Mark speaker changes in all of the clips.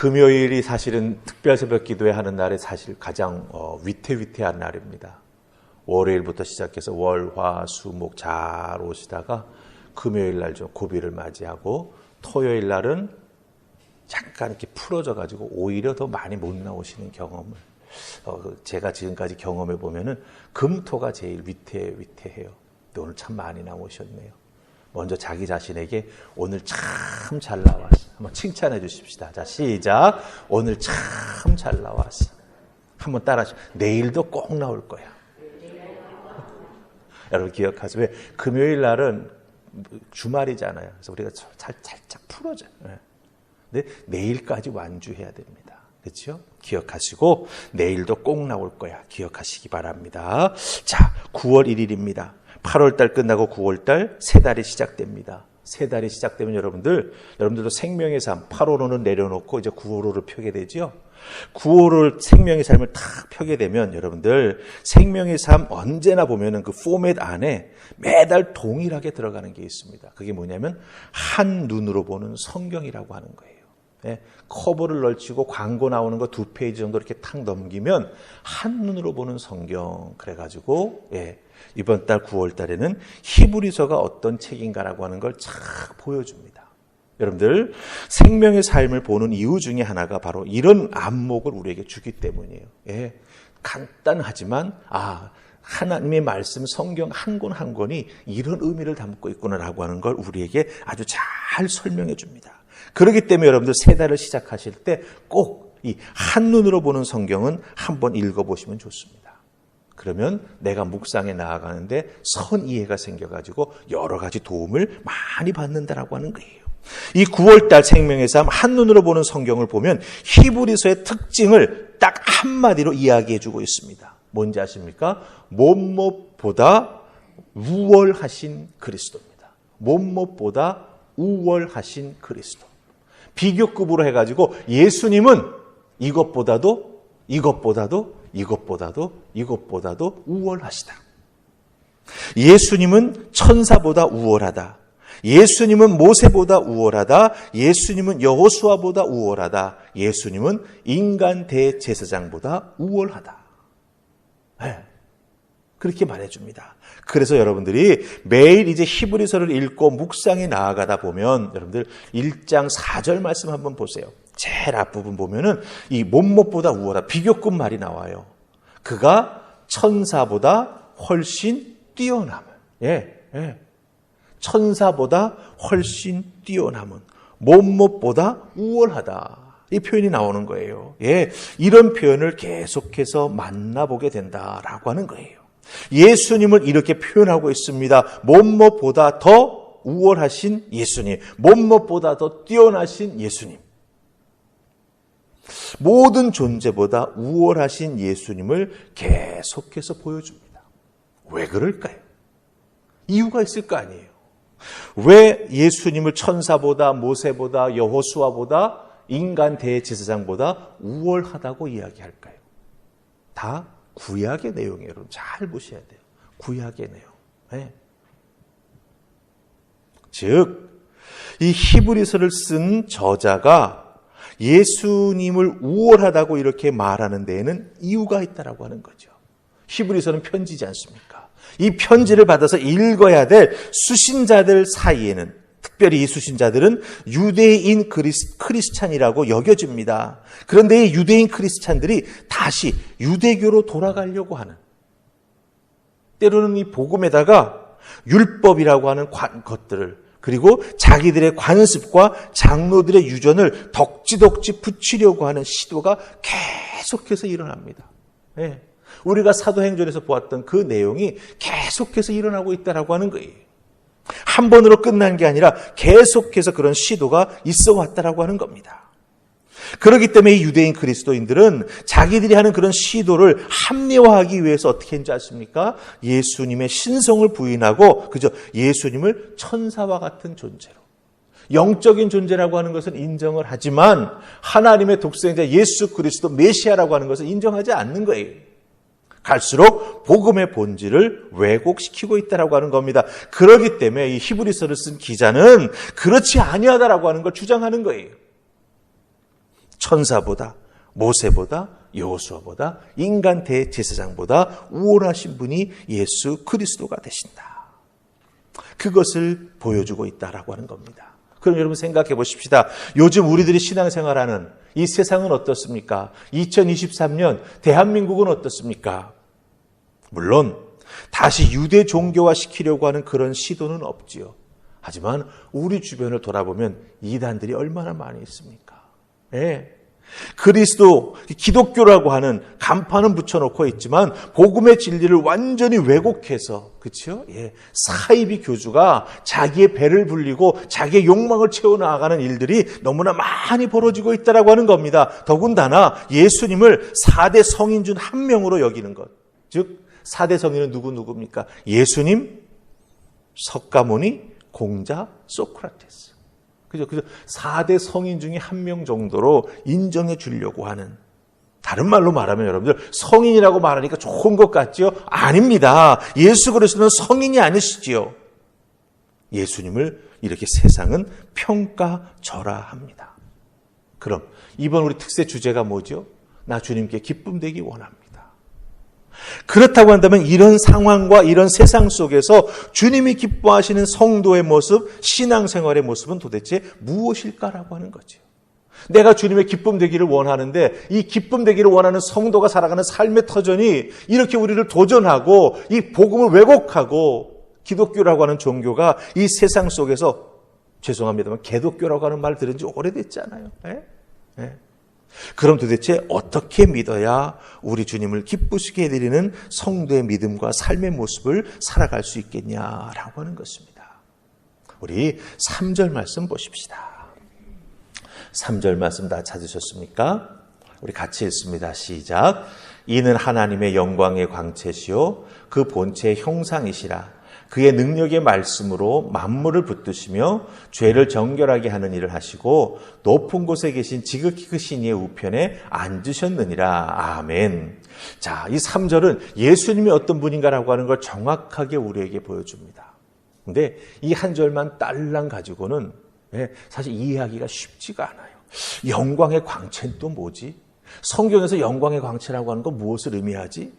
Speaker 1: 금요일이 사실은 특별 새벽 기도회 하는 날에 사실 가장 위태위태한 날입니다. 월요일부터 시작해서 월, 화, 수, 목 잘 오시다가 금요일 날 좀 고비를 맞이하고 토요일 날은 잠깐 이렇게 풀어져 가지고 오히려 더 많이 못 나오시는 경험을 제가 지금까지 경험해 보면은 금토가 제일 위태해요. 오늘 참 많이 나오셨네요. 먼저 자기 자신에게 오늘 참 잘 나왔어. 한번 칭찬해 주십시다. 자, 시작. 오늘 참 잘 나왔어. 한번 따라하시죠. 내일도 꼭 나올 거야. 여러분 기억하세요. 왜? 금요일 날은 주말이잖아요. 그래서 우리가 살짝 풀어져요. 근데 내일까지 완주해야 됩니다. 그렇죠? 기억하시고 내일도 꼭 나올 거야. 기억하시기 바랍니다. 자, 9월 1일입니다. 8월달 끝나고 9월달 새 달이 시작됩니다. 새 달이 시작되면 여러분들도 생명의 삶, 8월호는 내려놓고 이제 9월호를 펴게 되죠. 9월을 생명의 삶을 탁 펴게 되면 여러분들 생명의 삶 언제나 보면은 그 포맷 안에 매달 동일하게 들어가는 게 있습니다. 그게 뭐냐면 한 눈으로 보는 성경이라고 하는 거예요. 네, 커버를 널치고 광고 나오는 거 2페이지 정도 이렇게 탁 넘기면 한 눈으로 보는 성경. 그래가지고 이번 달 9월 달에는 히브리서가 어떤 책인가라고 하는 걸 쫙 보여줍니다. 여러분들 생명의 삶을 보는 이유 중에 하나가 바로 이런 안목을 우리에게 주기 때문이에요. 간단하지만 하나님의 말씀 성경 한 권 한 권이 이런 의미를 담고 있구나라고 하는 걸 우리에게 아주 잘 설명해 줍니다. 그렇기 때문에 여러분들 새 달을 시작하실 때 꼭 이 한눈으로 보는 성경은 한번 읽어보시면 좋습니다. 그러면 내가 묵상에 나아가는데 선 이해가 생겨가지고 여러 가지 도움을 많이 받는다라고 하는 거예요. 이 9월달 생명의 삶 한눈으로 보는 성경을 보면 히브리서의 특징을 딱 한마디로 이야기해주고 있습니다. 뭔지 아십니까? 못못보다 우월하신 그리스도입니다. 못못보다 우월하신 그리스도. 비교급으로 해가지고 예수님은 이것보다도 우월하시다. 예수님은 천사보다 우월하다. 예수님은 모세보다 우월하다. 예수님은 여호수아보다 우월하다. 예수님은 인간 대제사장보다 우월하다. 그렇게 말해줍니다. 그래서 여러분들이 매일 이제 히브리서를 읽고 묵상에 나아가다 보면 여러분들 1장 4절 말씀 한번 보세요. 제일 앞부분 보면은 이 못못보다 우월하다. 비교급 말이 나와요. 그가 천사보다 훨씬 뛰어남은. 천사보다 훨씬 뛰어남은. 못못보다 우월하다. 이 표현이 나오는 거예요. 이런 표현을 계속해서 만나보게 된다라고 하는 거예요. 예수님을 이렇게 표현하고 있습니다. 못못보다 더 우월하신 예수님, 못못보다 더 뛰어나신 예수님. 모든 존재보다 우월하신 예수님을 계속해서 보여줍니다. 왜 그럴까요? 이유가 있을 거 아니에요. 왜 예수님을 천사보다 모세보다 여호수아보다 인간 대제사장보다 우월하다고 이야기할까요? 다 구약의 내용이에요. 여러분 잘 보셔야 돼요. 구약의 내용. 즉 이 히브리서를 쓴 저자가 예수님을 우월하다고 이렇게 말하는 데에는 이유가 있다라고 하는 거죠. 히브리서는 편지지 않습니까? 이 편지를 받아서 읽어야 될 수신자들 사이에는 특별히 이 수신자들은 유대인 크리스찬이라고 여겨집니다. 그런데 이 유대인 크리스찬들이 다시 유대교로 돌아가려고 하는, 때로는 이 복음에다가 율법이라고 하는 것들을, 그리고 자기들의 관습과 장로들의 유전을 덕지덕지 붙이려고 하는 시도가 계속해서 일어납니다. 우리가 사도행전에서 보았던 그 내용이 계속해서 일어나고 있다라고 하는 거예요. 한 번으로 끝난 게 아니라 계속해서 그런 시도가 있어 왔다라고 하는 겁니다. 그렇기 때문에 이 유대인 그리스도인들은 자기들이 하는 그런 시도를 합리화하기 위해서 어떻게 했는지 아십니까? 예수님의 신성을 부인하고 그저 예수님을 천사와 같은 존재로, 영적인 존재라고 하는 것은 인정을 하지만 하나님의 독생자 예수 그리스도 메시아라고 하는 것은 인정하지 않는 거예요. 갈수록 복음의 본질을 왜곡시키고 있다라고 하는 겁니다. 그렇기 때문에 이 히브리서를 쓴 기자는 그렇지 아니하다라고 하는 걸 주장하는 거예요. 천사보다, 모세보다, 여호수아보다, 인간 대제사장보다 우월하신 분이 예수 그리스도가 되신다. 그것을 보여주고 있다라고 하는 겁니다. 그럼 여러분 생각해 보십시다. 요즘 우리들이 신앙생활하는 이 세상은 어떻습니까? 2023년 대한민국은 어떻습니까? 물론 다시 유대 종교화 시키려고 하는 그런 시도는 없지요. 하지만 우리 주변을 돌아보면 이단들이 얼마나 많이 있습니까? 예. 그리스도, 기독교라고 하는 간판은 붙여놓고 있지만 복음의 진리를 완전히 왜곡해서, 그렇죠? 예, 사이비 교주가 자기의 배를 불리고 자기의 욕망을 채워나가는 일들이 너무나 많이 벌어지고 있다라고 하는 겁니다. 더군다나 예수님을 4대 성인 중 한 명으로 여기는 것. 즉 4대 성인은 누구입니까? 예수님, 석가모니, 공자, 소크라테스. 그죠? 4대 성인 중에 한 명 정도로 인정해 주려고 하는. 다른 말로 말하면 여러분들 성인이라고 말하니까 좋은 것 같죠? 아닙니다. 예수 그리스도는 성인이 아니시지요. 예수님을 이렇게 세상은 평가절하합니다. 그럼 이번 우리 특세 주제가 뭐죠? 나 주님께 기쁨 되기 원합니다. 그렇다고 한다면 이런 상황과 이런 세상 속에서 주님이 기뻐하시는 성도의 모습, 신앙생활의 모습은 도대체 무엇일까라고 하는 거죠. 내가 주님의 기쁨 되기를 원하는데 이 기쁨 되기를 원하는 성도가 살아가는 삶의 터전이 이렇게 우리를 도전하고 이 복음을 왜곡하고 기독교라고 하는 종교가 이 세상 속에서, 죄송합니다만 개독교라고 하는 말 들은 지 오래됐잖아요. 예? 그럼 도대체 어떻게 믿어야 우리 주님을 기쁘시게 해드리는 성도의 믿음과 삶의 모습을 살아갈 수 있겠냐라고 하는 것입니다. 우리 3절 말씀 보십시다. 3절 말씀 다 찾으셨습니까? 우리 같이 읽습니다. 시작. 이는 하나님의 영광의 광채시요 그 본체의 형상이시라. 그의 능력의 말씀으로 만물을 붙드시며 죄를 정결하게 하는 일을 하시고 높은 곳에 계신 지극히 크신 이의 우편에 앉으셨느니라. 아멘. 자, 이 3절은 예수님이 어떤 분인가라고 하는 걸 정확하게 우리에게 보여줍니다. 근데 이 한 절만 딸랑 가지고는 사실 이해하기가 쉽지가 않아요. 영광의 광채는 또 뭐지? 성경에서 영광의 광채라고 하는 건 무엇을 의미하지?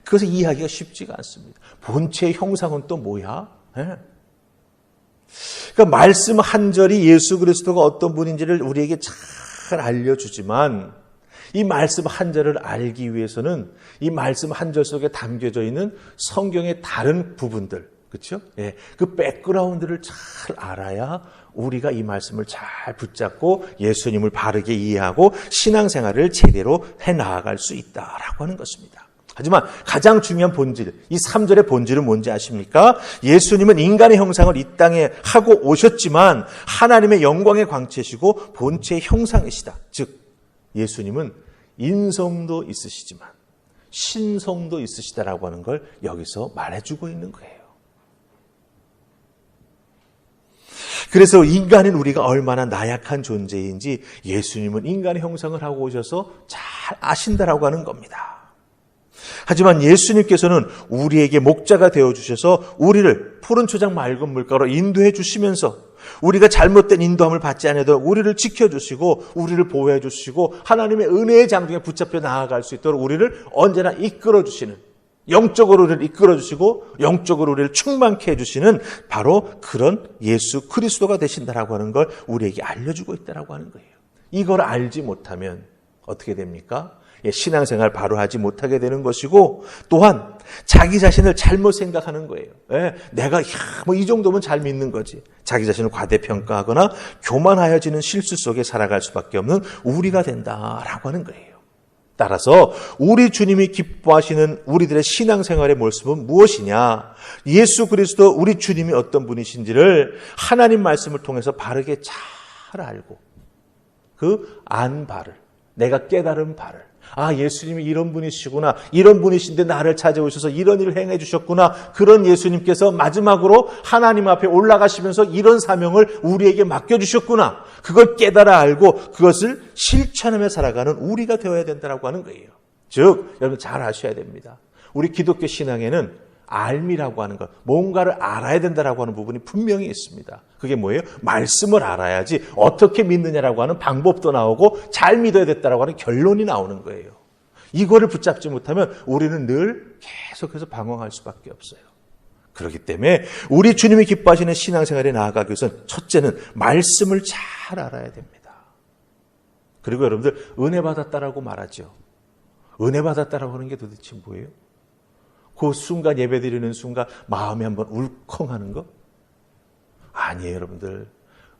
Speaker 1: 그것을 이해하기가 쉽지가 않습니다. 본체의 형상은 또 뭐야? 그러니까 말씀 한 절이 예수 그리스도가 어떤 분인지를 우리에게 잘 알려주지만 이 말씀 한 절을 알기 위해서는 이 말씀 한 절 속에 담겨져 있는 성경의 다른 부분들, 그렇죠? 예, 그 백그라운드를 잘 알아야 우리가 이 말씀을 잘 붙잡고 예수님을 바르게 이해하고 신앙생활을 제대로 해나갈 수 있다라고 하는 것입니다. 하지만 가장 중요한 본질, 이 3절의 본질은 뭔지 아십니까? 예수님은 인간의 형상을 이 땅에 하고 오셨지만 하나님의 영광의 광채시고 본체의 형상이시다. 즉 예수님은 인성도 있으시지만 신성도 있으시다라고 하는 걸 여기서 말해주고 있는 거예요. 그래서 인간인 우리가 얼마나 나약한 존재인지 예수님은 인간의 형상을 하고 오셔서 잘 아신다라고 하는 겁니다. 하지만 예수님께서는 우리에게 목자가 되어주셔서 우리를 푸른 초장 맑은 물가로 인도해 주시면서 우리가 잘못된 인도함을 받지 않아도 우리를 지켜주시고 우리를 보호해 주시고 하나님의 은혜의 장중에 붙잡혀 나아갈 수 있도록 우리를 언제나 이끌어 주시는, 영적으로 우리를 이끌어 주시고 영적으로 우리를 충만케 해주시는 바로 그런 예수 그리스도가 되신다라고 하는 걸 우리에게 알려주고 있다라고 하는 거예요. 이걸 알지 못하면 어떻게 됩니까? 신앙생활 바로 하지 못하게 되는 것이고 또한 자기 자신을 잘못 생각하는 거예요. 내가 이 정도면 잘 믿는 거지. 자기 자신을 과대평가하거나 교만하여지는 실수 속에 살아갈 수밖에 없는 우리가 된다라고 하는 거예요. 따라서 우리 주님이 기뻐하시는 우리들의 신앙생활의 모습은 무엇이냐? 예수 그리스도 우리 주님이 어떤 분이신지를 하나님 말씀을 통해서 바르게 잘 알고 그 안 바를, 내가 깨달은 바를, 예수님이 이런 분이시구나, 이런 분이신데 나를 찾아오셔서 이런 일을 행해 주셨구나, 그런 예수님께서 마지막으로 하나님 앞에 올라가시면서 이런 사명을 우리에게 맡겨주셨구나, 그걸 깨달아 알고 그것을 실천하며 살아가는 우리가 되어야 된다고 하는 거예요. 즉 여러분 잘 아셔야 됩니다. 우리 기독교 신앙에는 알미라고 하는 것, 뭔가를 알아야 된다라고 하는 부분이 분명히 있습니다. 그게 뭐예요? 말씀을 알아야지 어떻게 믿느냐라고 하는 방법도 나오고 잘 믿어야 됐다라고 하는 결론이 나오는 거예요. 이거를 붙잡지 못하면 우리는 늘 계속해서 방황할 수밖에 없어요. 그렇기 때문에 우리 주님이 기뻐하시는 신앙생활에 나아가기 위해서는 첫째는 말씀을 잘 알아야 됩니다. 그리고 여러분들 은혜 받았다라고 말하죠. 은혜 받았다라고 하는 게 도대체 뭐예요? 그 순간 예배드리는 순간 마음이 한번 울컹하는 거? 아니에요, 여러분들.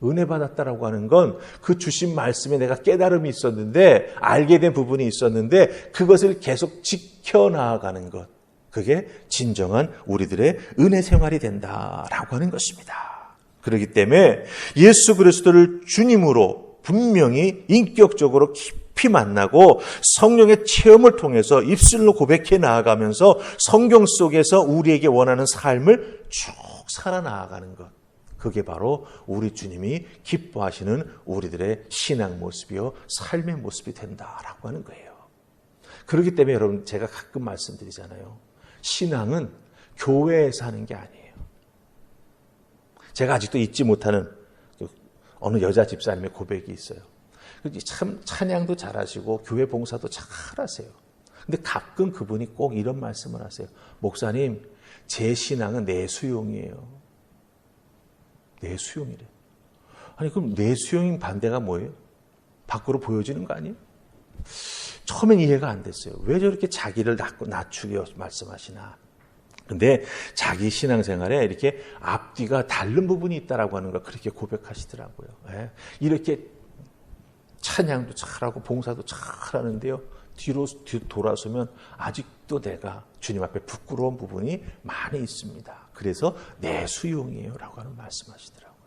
Speaker 1: 은혜 받았다라고 하는 건 그 주신 말씀에 내가 깨달음이 있었는데, 알게 된 부분이 있었는데 그것을 계속 지켜나가는 것. 그게 진정한 우리들의 은혜 생활이 된다라고 하는 것입니다. 그렇기 때문에 예수 그리스도를 주님으로 분명히 인격적으로 깊이 만나고 성령의 체험을 통해서 입술로 고백해 나아가면서 성경 속에서 우리에게 원하는 삶을 쭉 살아나가는 것. 그게 바로 우리 주님이 기뻐하시는 우리들의 신앙 모습이요, 삶의 모습이 된다라고 하는 거예요. 그렇기 때문에 여러분, 제가 가끔 말씀드리잖아요. 신앙은 교회에서 하는 게 아니에요. 제가 아직도 잊지 못하는 어느 여자 집사님의 고백이 있어요. 참 찬양도 잘하시고 교회 봉사도 잘하세요. 근데 가끔 그분이 꼭 이런 말씀을 하세요. 목사님, 제 신앙은 내수용이에요. 내수용이래. 아니 그럼 내수용인 반대가 뭐예요? 밖으로 보여지는 거 아니에요? 처음엔 이해가 안 됐어요. 왜 저렇게 자기를 낮추게 말씀하시나. 근데 자기 신앙생활에 이렇게 앞뒤가 다른 부분이 있다라고 하는 걸 그렇게 고백하시더라고요. 이렇게 찬양도 잘하고 봉사도 잘하는데요. 뒤로 돌아서면 아직도 내가 주님 앞에 부끄러운 부분이 많이 있습니다. 그래서 내수용이에요 라고 하는 말씀하시더라고요.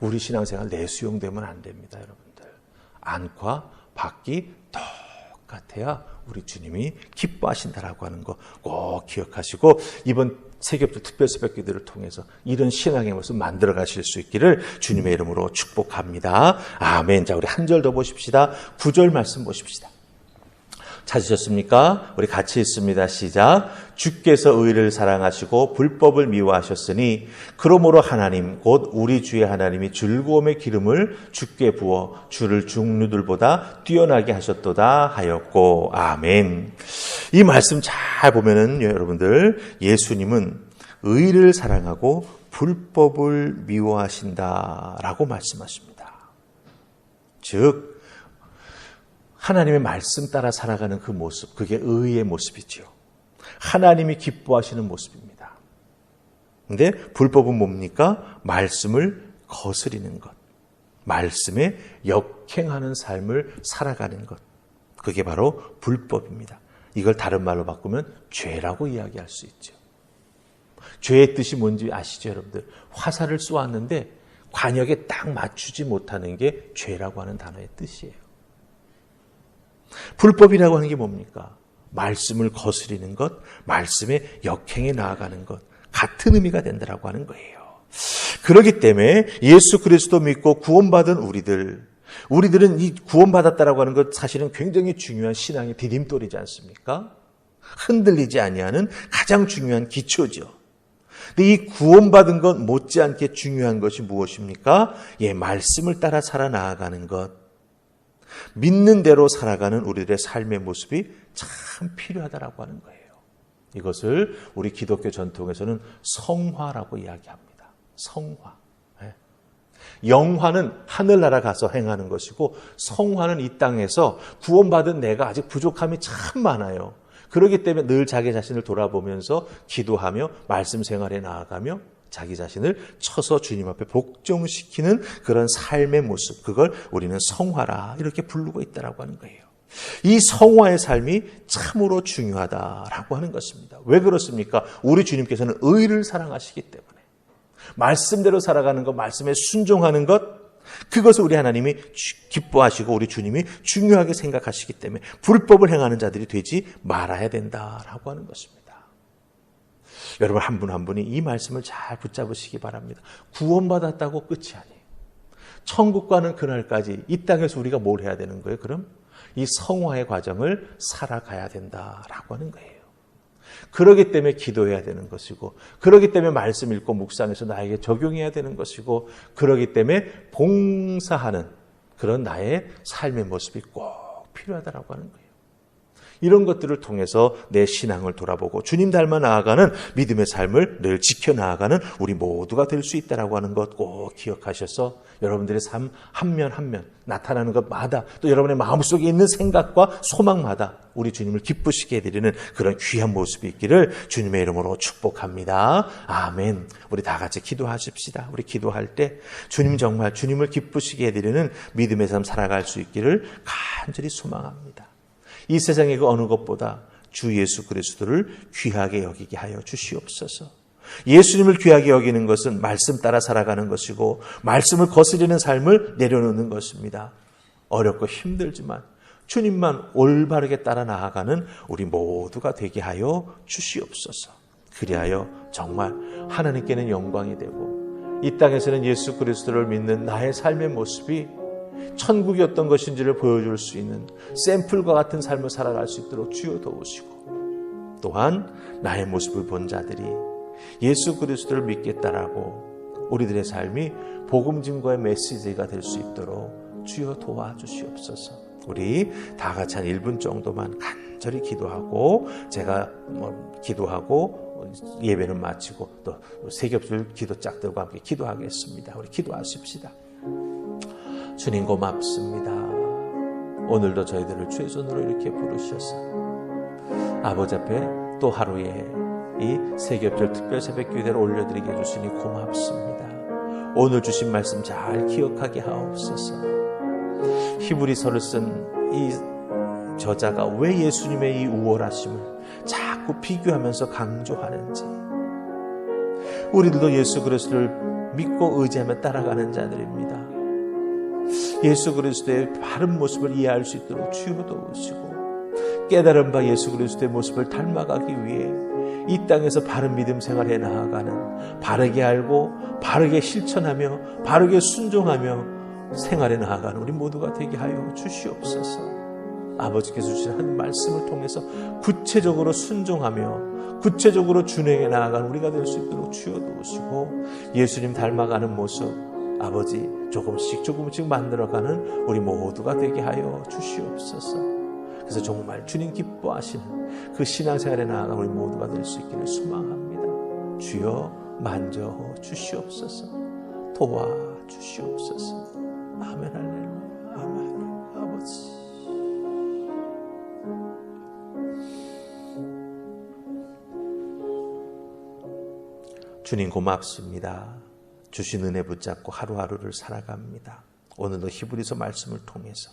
Speaker 1: 우리 신앙생활 내수용되면 안 됩니다, 여러분들. 안과 밖이 똑같아야 우리 주님이 기뻐하신다라고 하는 거 꼭 기억하시고 이번 세겹주 특별 새벽기도를 통해서 이런 신앙의 모습 만들어 가실 수 있기를 주님의 이름으로 축복합니다. 아멘. 자, 우리 한 절 더 보십시다. 9절 말씀 보십시다. 찾으셨습니까? 우리 같이 읽습니다. 시작. 주께서 의를 사랑하시고 불법을 미워하셨으니 그러므로 하나님 곧 우리 주의 하나님이 즐거움의 기름을 주께 부어 주를 중류들보다 뛰어나게 하셨도다 하였고. 아멘. 이 말씀 잘 보면은 여러분들, 예수님은 의를 사랑하고 불법을 미워하신다라고 말씀하십니다. 즉 하나님의 말씀 따라 살아가는 그 모습, 그게 의의 모습이죠. 하나님이 기뻐하시는 모습입니다. 그런데 불법은 뭡니까? 말씀을 거스리는 것, 말씀에 역행하는 삶을 살아가는 것, 그게 바로 불법입니다. 이걸 다른 말로 바꾸면 죄라고 이야기할 수 있죠. 죄의 뜻이 뭔지 아시죠, 여러분들? 화살을 쏘았는데 관역에 딱 맞추지 못하는 게 죄라고 하는 단어의 뜻이에요. 불법이라고 하는 게 뭡니까? 말씀을 거스리는 것, 말씀에 역행해 나아가는 것, 같은 의미가 된다라고 하는 거예요. 그렇기 때문에 예수 그리스도 믿고 구원받은 우리들은 이 구원받았다라고 하는 것 사실은 굉장히 중요한 신앙의 디딤돌이지 않습니까? 흔들리지 아니하는 가장 중요한 기초죠. 근데 이 구원받은 것 못지않게 중요한 것이 무엇입니까? 말씀을 따라 살아나가는 것. 믿는 대로 살아가는 우리들의 삶의 모습이 참 필요하다라고 하는 거예요. 이것을 우리 기독교 전통에서는 성화라고 이야기합니다. 성화. 영화는 하늘나라 가서 행하는 것이고 성화는 이 땅에서 구원받은 내가 아직 부족함이 참 많아요. 그렇기 때문에 늘 자기 자신을 돌아보면서 기도하며 말씀 생활에 나아가며 자기 자신을 쳐서 주님 앞에 복종시키는 그런 삶의 모습, 그걸 우리는 성화라 이렇게 부르고 있다라고 하는 거예요. 이 성화의 삶이 참으로 중요하다라고 하는 것입니다. 왜 그렇습니까? 우리 주님께서는 의를 사랑하시기 때문에 말씀대로 살아가는 것, 말씀에 순종하는 것, 그것을 우리 하나님이 기뻐하시고 우리 주님이 중요하게 생각하시기 때문에 불법을 행하는 자들이 되지 말아야 된다라고 하는 것입니다. 여러분 한 분 한 분이 이 말씀을 잘 붙잡으시기 바랍니다. 구원받았다고 끝이 아니에요. 천국 가는 그날까지 이 땅에서 우리가 뭘 해야 되는 거예요? 그럼 이 성화의 과정을 살아가야 된다라고 하는 거예요. 그러기 때문에 기도해야 되는 것이고, 그러기 때문에 말씀 읽고 묵상해서 나에게 적용해야 되는 것이고, 그러기 때문에 봉사하는 그런 나의 삶의 모습이 꼭 필요하다라고 하는 거예요. 이런 것들을 통해서 내 신앙을 돌아보고 주님 닮아 나아가는 믿음의 삶을 늘 지켜나가는 우리 모두가 될 수 있다라고 하는 것 꼭 기억하셔서 여러분들의 삶 한 면 한 면 나타나는 것마다 또 여러분의 마음속에 있는 생각과 소망마다 우리 주님을 기쁘시게 해드리는 그런 귀한 모습이 있기를 주님의 이름으로 축복합니다. 아멘. 우리 다 같이 기도하십시다. 우리 기도할 때 주님 정말 주님을 기쁘시게 해드리는 믿음의 삶 살아갈 수 있기를 간절히 소망합니다. 이 세상의 그 어느 것보다 주 예수 그리스도를 귀하게 여기게 하여 주시옵소서. 예수님을 귀하게 여기는 것은 말씀 따라 살아가는 것이고 말씀을 거스르는 삶을 내려놓는 것입니다. 어렵고 힘들지만 주님만 올바르게 따라 나아가는 우리 모두가 되게 하여 주시옵소서. 그리하여 정말 하나님께는 영광이 되고 이 땅에서는 예수 그리스도를 믿는 나의 삶의 모습이 천국이 어떤 것인지를 보여줄 수 있는 샘플과 같은 삶을 살아갈 수 있도록 주여 도우시고, 또한 나의 모습을 본 자들이 예수 그리스도를 믿겠다라고 우리들의 삶이 복음 증거의 메시지가 될 수 있도록 주여 도와주시옵소서. 우리 다 같이 한 1분 정도만 간절히 기도하고, 제가 기도하고 예배는 마치고 또 세겹줄 기도 짝들과 함께 기도하겠습니다. 우리 기도하십시다. 주님 고맙습니다. 오늘도 저희들을 주의 손으로 이렇게 부르셔서 아버지 앞에 또 하루에 이 세겹절 특별 새벽 기도를 올려드리게 해주시니 고맙습니다. 오늘 주신 말씀 잘 기억하게 하옵소서. 히브리서를 쓴 이 저자가 왜 예수님의 이 우월하심을 자꾸 비교하면서 강조하는지, 우리들도 예수 그리스도를 믿고 의지하며 따라가는 자들입니다. 예수 그리스도의 바른 모습을 이해할 수 있도록 주여 도우시고, 깨달은 바 예수 그리스도의 모습을 닮아가기 위해 이 땅에서 바른 믿음 생활에 나아가는, 바르게 알고 바르게 실천하며 바르게 순종하며 생활에 나아가는 우리 모두가 되게 하여 주시옵소서. 아버지께서 주신 한 말씀을 통해서 구체적으로 순종하며 구체적으로 준행해 나아가는 우리가 될 수 있도록 주여 도우시고, 예수님 닮아가는 모습 아버지 조금씩 만들어가는 우리 모두가 되게 하여 주시옵소서. 그래서 정말 주님 기뻐하시는 그 신앙생활에 나아가 우리 모두가 될 수 있기를 소망합니다. 주여 만져 주시옵소서. 도와 주시옵소서. 아멘 할렐루야. 아멘. 아버지 주님 고맙습니다. 주신 은혜 붙잡고 하루하루를 살아갑니다. 오늘도 히브리서 말씀을 통해서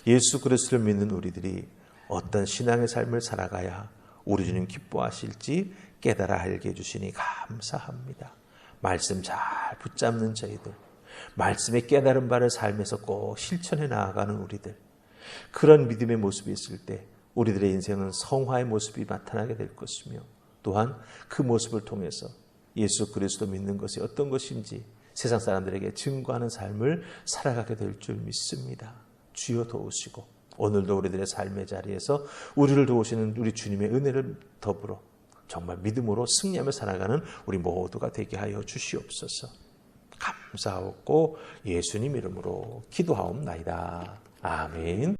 Speaker 1: 예수 그리스도를 믿는 우리들이 어떤 신앙의 삶을 살아가야 우리 주님 기뻐하실지 깨달아 알게 해주시니 감사합니다. 말씀 잘 붙잡는 저희들, 말씀에 깨달은 바를 삶에서 꼭 실천해 나아가는 우리들, 그런 믿음의 모습이 있을 때 우리들의 인생은 성화의 모습이 나타나게 될 것이며, 또한 그 모습을 통해서 예수 그리스도 믿는 것이 어떤 것인지 세상 사람들에게 증거하는 삶을 살아가게 될 줄 믿습니다. 주여 도우시고, 오늘도 우리들의 삶의 자리에서 우리를 도우시는 우리 주님의 은혜를 더불어 정말 믿음으로 승리하며 살아가는 우리 모두가 되게 하여 주시옵소서. 감사하고 예수님 이름으로 기도하옵나이다. 아멘.